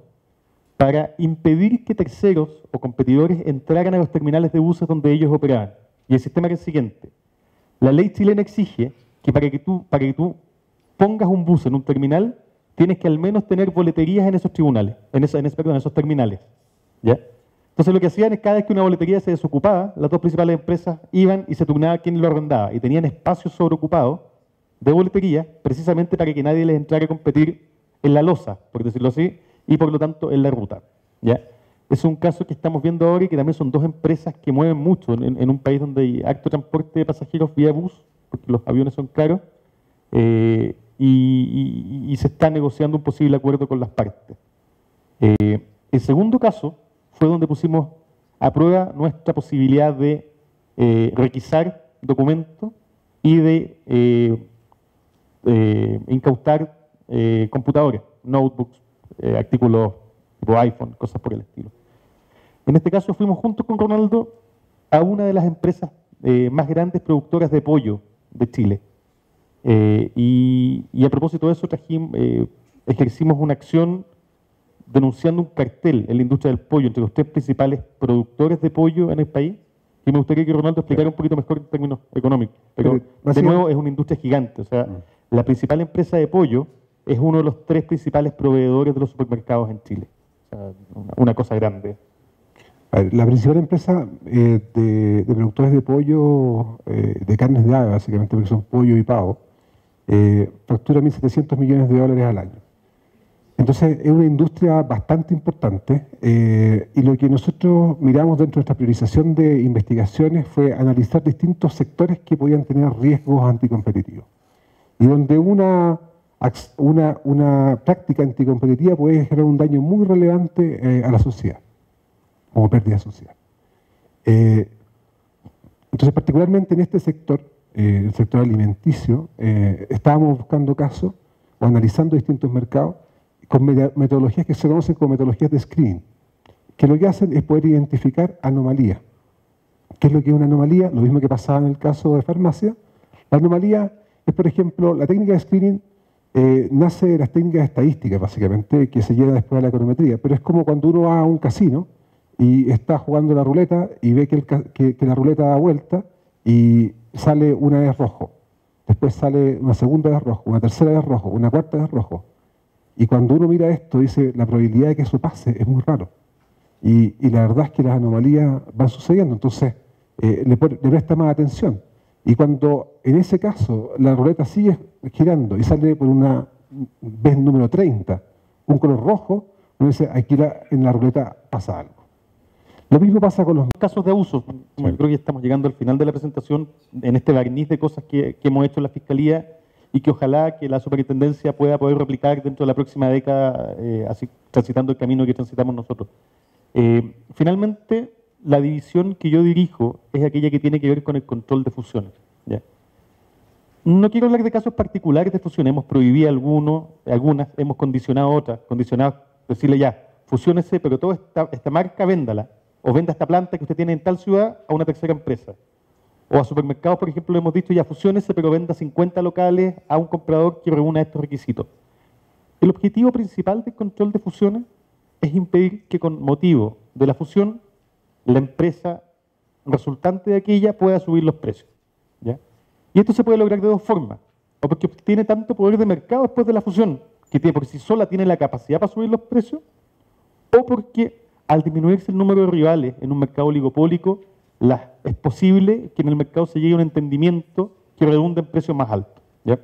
para impedir que terceros o competidores entraran a los terminales de buses donde ellos operaban. Y el sistema era el siguiente. La ley chilena exige que para que tú pongas un bus en un terminal, tienes que al menos tener boleterías en esos tribunales, en esos terminales, ¿ya? Entonces lo que hacían es cada vez que una boletería se desocupaba, las 2 principales empresas iban y se turnaba quién lo arrendaba y tenían espacios sobreocupados de boletería precisamente para que nadie les entrara a competir en la loza, por decirlo así, y por lo tanto en la ruta, ¿ya? Es un caso que estamos viendo ahora y que también son 2 empresas que mueven mucho en un país donde hay alto transporte de pasajeros vía bus, porque los aviones son caros, y se está negociando un posible acuerdo con las partes. El segundo caso fue donde pusimos a prueba nuestra posibilidad de requisar documentos y de incautar computadores, notebooks, artículos tipo iPhone, cosas por el estilo. En este caso fuimos juntos con Ronaldo a una de las empresas más grandes productoras de pollo de Chile. Y a propósito de eso ejercimos una acción denunciando un cartel en la industria del pollo entre los 3 principales productores de pollo en el país. Y me gustaría que Ronaldo explicara un poquito mejor en términos económicos. Pero de nuevo es una industria gigante. O sea, la principal empresa de pollo es uno de los 3 principales proveedores de los supermercados en Chile. O sea, una cosa grande. A ver, la principal empresa de productores de pollo, de carnes de ave, básicamente, porque son pollo y pavo, factura 1.700 millones de dólares al año. Entonces es una industria bastante importante y lo que nosotros miramos dentro de nuestra priorización de investigaciones fue analizar distintos sectores que podían tener riesgos anticompetitivos y donde una práctica anticompetitiva puede generar un daño muy relevante a la sociedad, como pérdida social. Entonces, particularmente en este sector, el sector alimenticio, estábamos buscando casos o analizando distintos mercados con metodologías que se conocen como metodologías de screening, que lo que hacen es poder identificar anomalías. ¿Qué es lo que es una anomalía? Lo mismo que pasaba en el caso de farmacia. La anomalía es, por ejemplo, la técnica de screening nace de las técnicas estadísticas, básicamente, que se llevan después de la econometría, pero es como cuando uno va a un casino y está jugando la ruleta y ve que la ruleta da vuelta y sale una vez rojo, después sale una segunda vez rojo, una tercera vez rojo, una cuarta vez rojo. Y cuando uno mira esto, dice, la probabilidad de que eso pase es muy raro. Y la verdad es que las anomalías van sucediendo, entonces le presta más atención. Y cuando en ese caso la ruleta sigue girando y sale por una vez número 30, un color rojo, uno dice, aquí en la ruleta pasa algo. Lo mismo pasa con los casos de abuso. Yo creo que estamos llegando al final de la presentación en este barniz de cosas que hemos hecho en la Fiscalía y que ojalá que la superintendencia pueda poder replicar dentro de la próxima década, así transitando el camino que transitamos nosotros. Finalmente, la división que yo dirijo es aquella que tiene que ver con el control de fusiones. ¿Ya? No quiero hablar de casos particulares de fusiones, hemos prohibido algunas, hemos condicionado otras, decirle ya, fusiónese, pero toda esta marca véndala, o venda esta planta que usted tiene en tal ciudad a una tercera empresa. O a supermercados, por ejemplo, le hemos dicho ya, fusiónese, pero venda 50 locales a un comprador que reúna estos requisitos. El objetivo principal del control de fusiones es impedir que con motivo de la fusión la empresa resultante de aquella pueda subir los precios. ¿Ya? Y esto se puede lograr de dos formas. O porque tiene tanto poder de mercado después de la fusión, que por sí sola tiene la capacidad para subir los precios, o porque al disminuirse el número de rivales en un mercado oligopólico, es posible que en el mercado se llegue a un entendimiento que redunde en precios más altos. ¿Ya?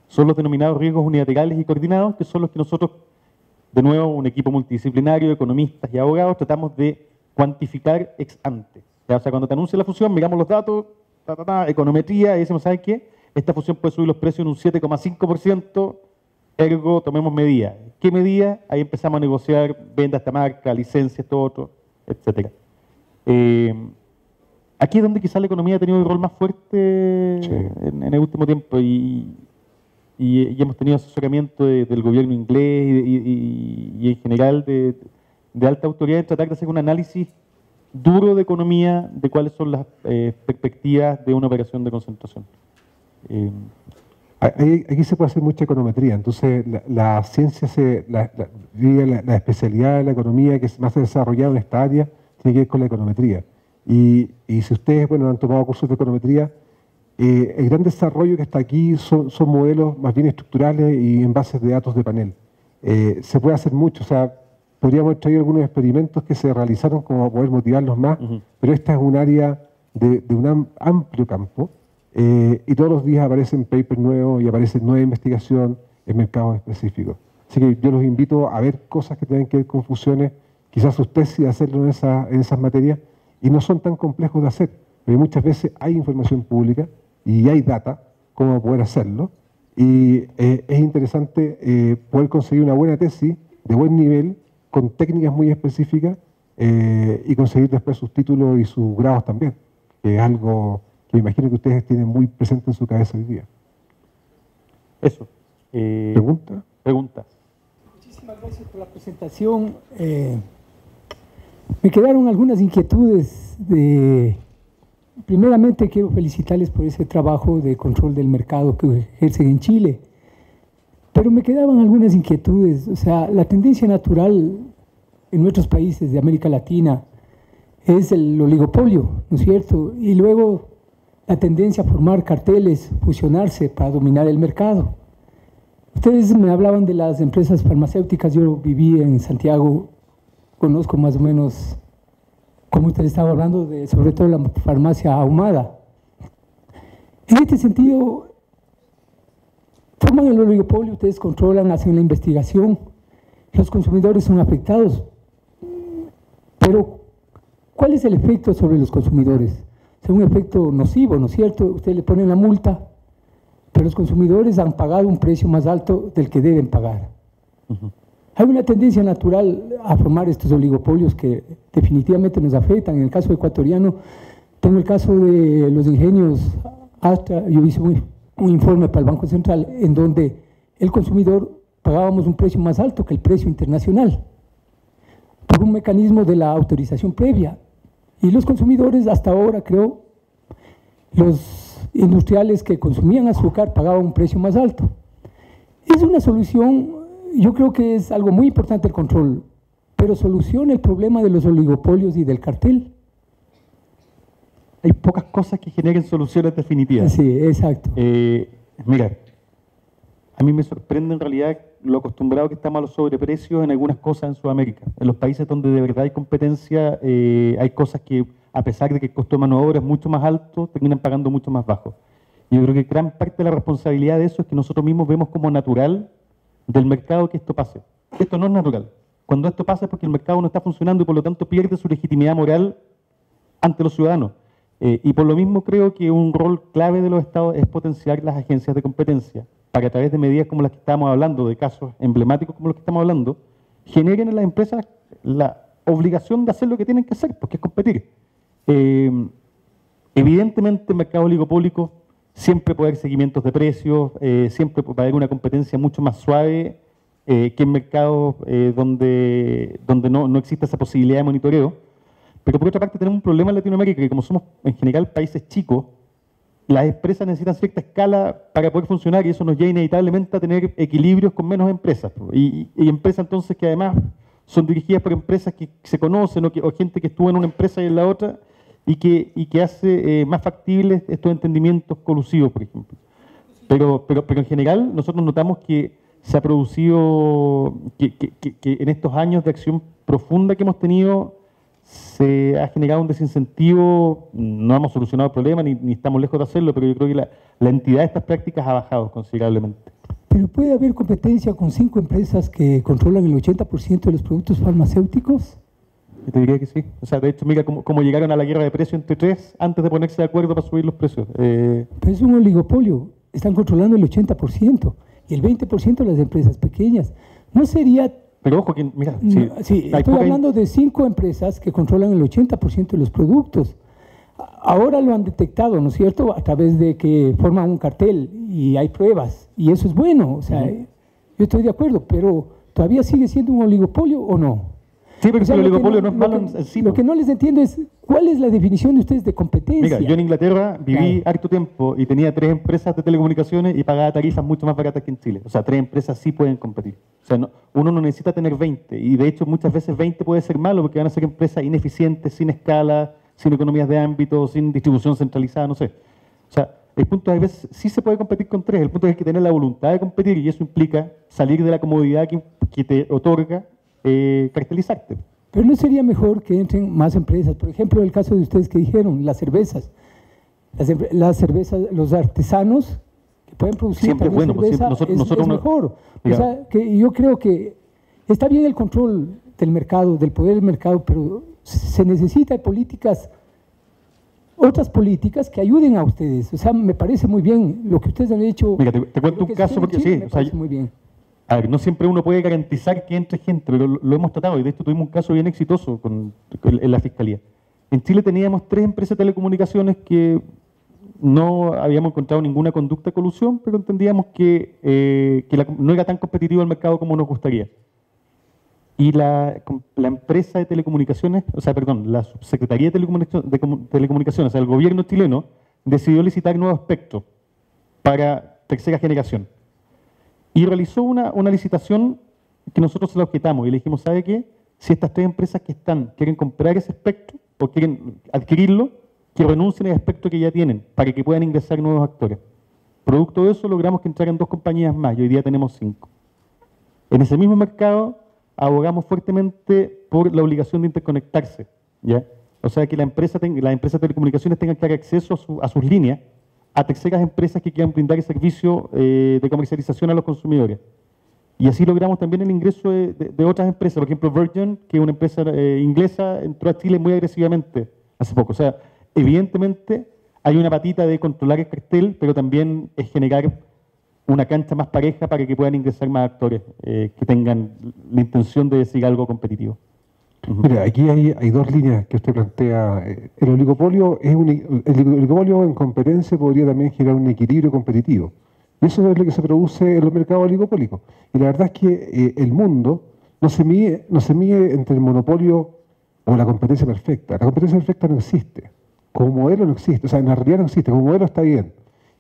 Son los denominados riesgos unilaterales y coordinados, que son los que nosotros, de nuevo, un equipo multidisciplinario de economistas y abogados, tratamos de cuantificar ex ante. ¿Ya? O sea, cuando te anuncia la fusión, miramos los datos, econometría, y decimos, ¿saben qué? Esta fusión puede subir los precios en un 7,5%, ergo, tomemos medidas. ¿Qué medidas? Ahí empezamos a negociar venta a esta marca, licencia, esto otro, etc. Aquí es donde quizás la economía ha tenido un rol más fuerte en el último tiempo y hemos tenido asesoramiento del gobierno inglés y en general de alta autoridad en tratar de hacer un análisis duro de economía de cuáles son las perspectivas de una operación de concentración. Aquí se puede hacer mucha econometría, entonces la ciencia, la especialidad de la economía que más se ha desarrollado en esta área tiene que ver con la econometría. Y si ustedes han tomado cursos de econometría, el gran desarrollo que está aquí son modelos más bien estructurales y en bases de datos de panel. Se puede hacer mucho, o sea, podríamos traer algunos experimentos que se realizaron como poder motivarlos más, pero esta es un área de un amplio campo y todos los días aparecen papers nuevos y aparece nueva investigación en mercados específicos. Así que yo los invito a ver cosas que tengan que ver con fusiones, quizás usted sí hacerlo en esas materias, y no son tan complejos de hacer, porque muchas veces hay información pública y hay data como poder hacerlo, y es interesante poder conseguir una buena tesis de buen nivel, con técnicas muy específicas, y conseguir después sus títulos y sus grados también, que es algo que me imagino que ustedes tienen muy presente en su cabeza hoy día. Eso. ¿Pregunta? Preguntas. Muchísimas gracias por la presentación. Me quedaron algunas inquietudes. Primeramente quiero felicitarles por ese trabajo de control del mercado que ejercen en Chile, pero me quedaban algunas inquietudes. O sea, la tendencia natural en nuestros países de América Latina es el oligopolio, ¿no es cierto? Y luego la tendencia a formar carteles, fusionarse para dominar el mercado. Ustedes me hablaban de las empresas farmacéuticas. Yo viví en Santiago, conozco más o menos, como usted estaba hablando, sobre todo la farmacia Ahumada. En este sentido, forman el oligopolio, ustedes controlan, hacen la investigación, los consumidores son afectados. Pero, ¿cuál es el efecto sobre los consumidores? Es un efecto nocivo, ¿no es cierto? Ustedes le ponen la multa, pero los consumidores han pagado un precio más alto del que deben pagar. Hay una tendencia natural a formar estos oligopolios que definitivamente nos afectan. En el caso ecuatoriano, tengo el caso de los ingenios Astra. Yo hice un informe para el Banco Central en donde el consumidor pagábamos un precio más alto que el precio internacional por un mecanismo de la autorización previa. Y los consumidores hasta ahora, creo, los industriales que consumían azúcar pagaban un precio más alto. Es una solución, yo creo que es algo muy importante el control, pero soluciona el problema de los oligopolios y del cartel. Hay pocas cosas que generen soluciones definitivas. Sí, exacto. Mira, a mí me sorprende en realidad lo acostumbrado que estamos a los sobreprecios en algunas cosas en Sudamérica. En los países donde de verdad hay competencia, hay cosas que, a pesar de que el costo de mano de obra es mucho más alto, terminan pagando mucho más bajo. Y yo creo que gran parte de la responsabilidad de eso es que nosotros mismos vemos como natural del mercado que esto pase. Esto no es natural. Cuando esto pasa es porque el mercado no está funcionando y por lo tanto pierde su legitimidad moral ante los ciudadanos. Y por lo mismo creo que un rol clave de los estados es potenciar las agencias de competencia para que a través de medidas como las que estamos hablando, de casos emblemáticos como los que estamos hablando, generen en las empresas la obligación de hacer lo que tienen que hacer, porque es competir. Evidentemente en mercados oligopólicos siempre puede haber seguimientos de precios, siempre puede haber una competencia mucho más suave que en mercados donde no existe esa posibilidad de monitoreo. Pero por otra parte tenemos un problema en Latinoamérica, que como somos en general países chicos, las empresas necesitan cierta escala para poder funcionar y eso nos lleva inevitablemente a tener equilibrios con menos empresas. Y empresas entonces que además son dirigidas por empresas que se conocen o gente que estuvo en una empresa y en la otra y que hace más factibles estos entendimientos colusivos, por ejemplo. Pero en general nosotros notamos que se ha producido, que en estos años de acción profunda que hemos tenido, se ha generado un desincentivo. No hemos solucionado el problema ni estamos lejos de hacerlo, pero yo creo que la entidad de estas prácticas ha bajado considerablemente. Pero puede haber competencia con 5 empresas que controlan el 80% de los productos farmacéuticos. Yo te diría que sí. O sea, de hecho, mira cómo llegaron a la guerra de precios entre 3 antes de ponerse de acuerdo para subir los precios. Pero es un oligopolio. Están controlando el 80% y el 20% las empresas pequeñas. ¿No sería... Pero ojo que, mira... Sí, estoy hablando de 5 empresas que controlan el 80% de los productos. Ahora lo han detectado, ¿no es cierto?, a través de que forman un cartel y hay pruebas. Y eso es bueno. O sea, yo estoy de acuerdo, pero ¿todavía sigue siendo un oligopolio o no? Sí, pero el oligopolio no es malo en sí. Lo que no les entiendo es, ¿cuál es la definición de ustedes de competencia? Mira, yo en Inglaterra viví harto tiempo y tenía 3 empresas de telecomunicaciones y pagaba tarifas mucho más baratas que en Chile. O sea, 3 empresas sí pueden competir. O sea, uno no necesita tener 20. Y de hecho, muchas veces 20 puede ser malo porque van a ser empresas ineficientes, sin escala, sin economías de ámbito, sin distribución centralizada, no sé. O sea, el punto es que a veces sí se puede competir con 3. El punto es que hay que tener la voluntad de competir y eso implica salir de la comodidad que te otorga cartelizarte. Pero ¿no sería mejor que entren más empresas? Por ejemplo, el caso de ustedes que dijeron, las cervezas. Las cervezas, los artesanos que pueden producir siempre es bueno, cerveza, nosotros es mejor. O sea, que yo creo que está bien el control del mercado, del poder del mercado, pero se necesita de políticas, otras políticas que ayuden a ustedes. O sea, me parece muy bien lo que ustedes han hecho. Mira, te cuento un caso porque sí, me parece muy bien. A ver, no siempre uno puede garantizar que entre gente, pero lo hemos tratado y de esto tuvimos un caso bien exitoso en la Fiscalía. En Chile teníamos 3 empresas de telecomunicaciones que no habíamos encontrado ninguna conducta de colusión, pero entendíamos que no era tan competitivo el mercado como nos gustaría. Y la empresa de telecomunicaciones, la Subsecretaría de Telecomunicaciones, o sea, el gobierno chileno, decidió licitar nuevos espectros para tercera generación. Y realizó una licitación que nosotros se la objetamos y le dijimos, ¿sabe qué? Si estas 3 empresas que quieren comprar ese espectro o quieren adquirirlo, que renuncien al espectro que ya tienen para que puedan ingresar nuevos actores. Producto de eso logramos que entraran 2 compañías más y hoy día tenemos 5. En ese mismo mercado abogamos fuertemente por la obligación de interconectarse, ¿ya? O sea, que las empresas de telecomunicaciones tengan que dar acceso a sus líneas a terceras empresas que quieran brindar el servicio de comercialización a los consumidores. Y así logramos también el ingreso de otras empresas. Por ejemplo, Virgin, que es una empresa inglesa, entró a Chile muy agresivamente hace poco. O sea, evidentemente hay una patita de controlar el cartel, pero también es generar una cancha más pareja para que puedan ingresar más actores que tengan la intención de decir algo competitivo. Mira, aquí hay dos líneas que usted plantea. El oligopolio en competencia podría también generar un equilibrio competitivo. Y eso es lo que se produce en los mercados oligopólicos. Y la verdad es que el mundo no se mide entre el monopolio o la competencia perfecta. La competencia perfecta no existe. Como modelo no existe. O sea, en la realidad no existe. Como modelo está bien.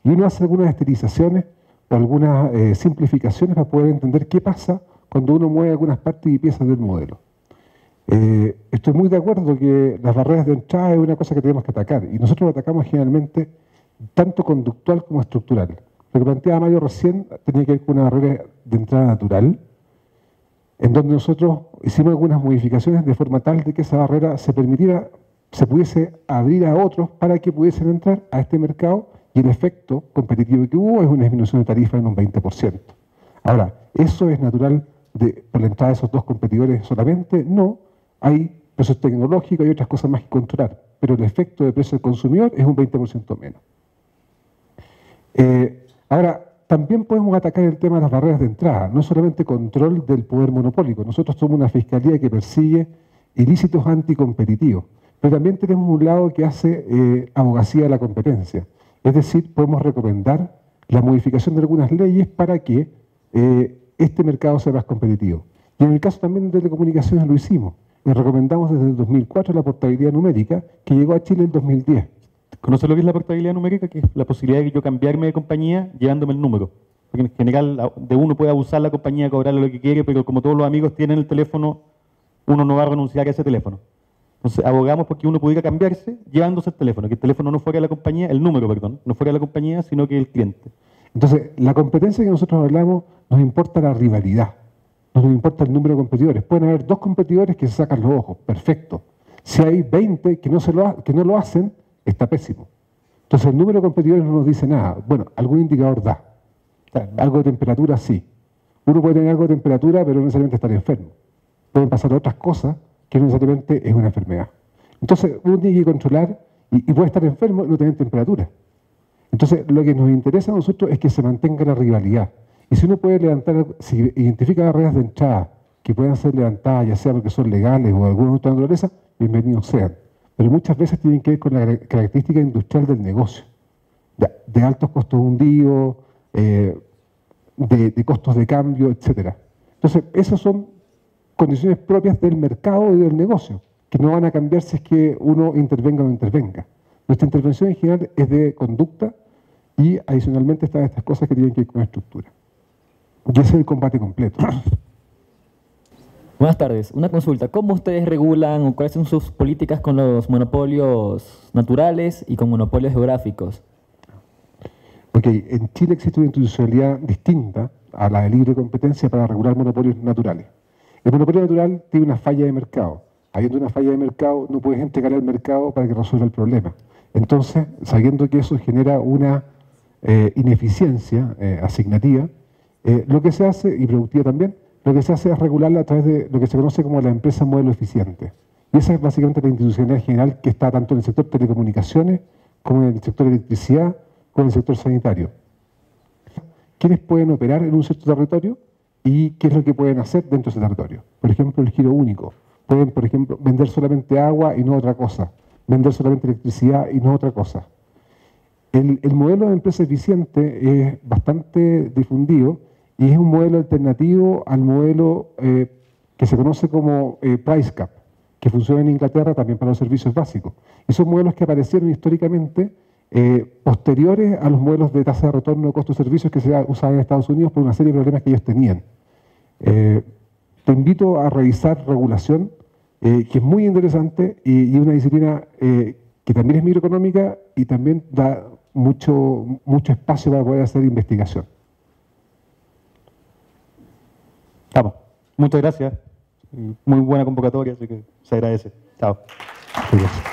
Y uno hace algunas estilizaciones o algunas simplificaciones para poder entender qué pasa cuando uno mueve algunas partes y piezas del modelo. Estoy muy de acuerdo que las barreras de entrada es una cosa que tenemos que atacar. Y nosotros lo atacamos generalmente tanto conductual como estructural. Lo que planteaba Mayo recién tenía que ver con una barrera de entrada natural, en donde nosotros hicimos algunas modificaciones de forma tal de que esa barrera se pudiese abrir a otros para que pudiesen entrar a este mercado, y el efecto competitivo que hubo es una disminución de tarifa en un 20%. Ahora, ¿eso es natural por la entrada de esos dos competidores solamente? No, hay precios tecnológicos y otras cosas más que controlar, pero el efecto de precio del consumidor es un 20% menos. Ahora, también podemos atacar el tema de las barreras de entrada, no solamente control del poder monopólico. Nosotros somos una fiscalía que persigue ilícitos anticompetitivos, pero también tenemos un lado que hace abogacía de la competencia. Es decir, podemos recomendar la modificación de algunas leyes para que este mercado sea más competitivo. Y en el caso también de telecomunicaciones lo hicimos. Le recomendamos desde el 2004 la portabilidad numérica, que llegó a Chile en el 2010. ¿Conoce lo que es la portabilidad numérica? Que es la posibilidad de que yo cambiarme de compañía llevándome el número. Porque en general de uno puede abusar la compañía, cobrarle lo que quiere, pero como todos los amigos tienen el teléfono, uno no va a renunciar a ese teléfono. Entonces abogamos porque uno pudiera cambiarse llevándose el teléfono, que el teléfono no fuera de la compañía, el número, perdón, no fuera de la compañía, sino que el cliente. Entonces, la competencia que nosotros hablamos, nos importa la rivalidad, no nos importa el número de competidores. Pueden haber dos competidores que se sacan los ojos, perfecto. Si hay 20 que no lo hacen, está pésimo. Entonces el número de competidores no nos dice nada. Bueno, algún indicador da. Algo de temperatura sí. Uno puede tener algo de temperatura, pero no necesariamente estar enfermo. Pueden pasar otras cosas que no necesariamente es una enfermedad. Entonces uno tiene que controlar y puede estar enfermo y no tener temperatura. Entonces lo que nos interesa a nosotros es que se mantenga la rivalidad. Y si uno puede levantar, si identifica barreras de entrada que puedan ser levantadas, ya sea porque son legales o de alguna otra naturaleza, bienvenidos sean. Pero muchas veces tienen que ver con la característica industrial del negocio, de altos costos hundidos, de costos de cambio, etc. Entonces, esas son condiciones propias del mercado y del negocio, que no van a cambiar si es que uno intervenga o no intervenga. Nuestra intervención en general es de conducta y adicionalmente están estas cosas que tienen que ver con la estructura. Y ese es el combate completo. Buenas tardes. Una consulta. ¿Cómo ustedes regulan o cuáles son sus políticas con los monopolios naturales y con monopolios geográficos? Ok, en Chile existe una institucionalidad distinta a la de libre competencia para regular monopolios naturales. El monopolio natural tiene una falla de mercado. Habiendo una falla de mercado, no puedes entregar al mercado para que resuelva el problema. Entonces, sabiendo que eso genera una ineficiencia asignativa, lo que se hace, y productiva también, lo que se hace es regularla a través de lo que se conoce como la empresa modelo eficiente. Y esa es básicamente la institucionalidad general que está tanto en el sector telecomunicaciones, como en el sector electricidad, como en el sector sanitario. ¿Quiénes pueden operar en un cierto territorio y qué es lo que pueden hacer dentro de ese territorio? Por ejemplo, el giro único. Pueden, por ejemplo, vender solamente agua y no otra cosa. Vender solamente electricidad y no otra cosa. El modelo de empresa eficiente es bastante difundido y es un modelo alternativo al modelo que se conoce como price cap, que funciona en Inglaterra también para los servicios básicos. Y son modelos que aparecieron históricamente posteriores a los modelos de tasa de retorno de costo-servicios que se usaban en Estados Unidos por una serie de problemas que ellos tenían. Te invito a revisar regulación, que es muy interesante y una disciplina que también es microeconómica y también da mucho espacio para poder hacer investigación. Vamos. Muchas gracias. Muy buena convocatoria, así que se agradece. Chao. Gracias.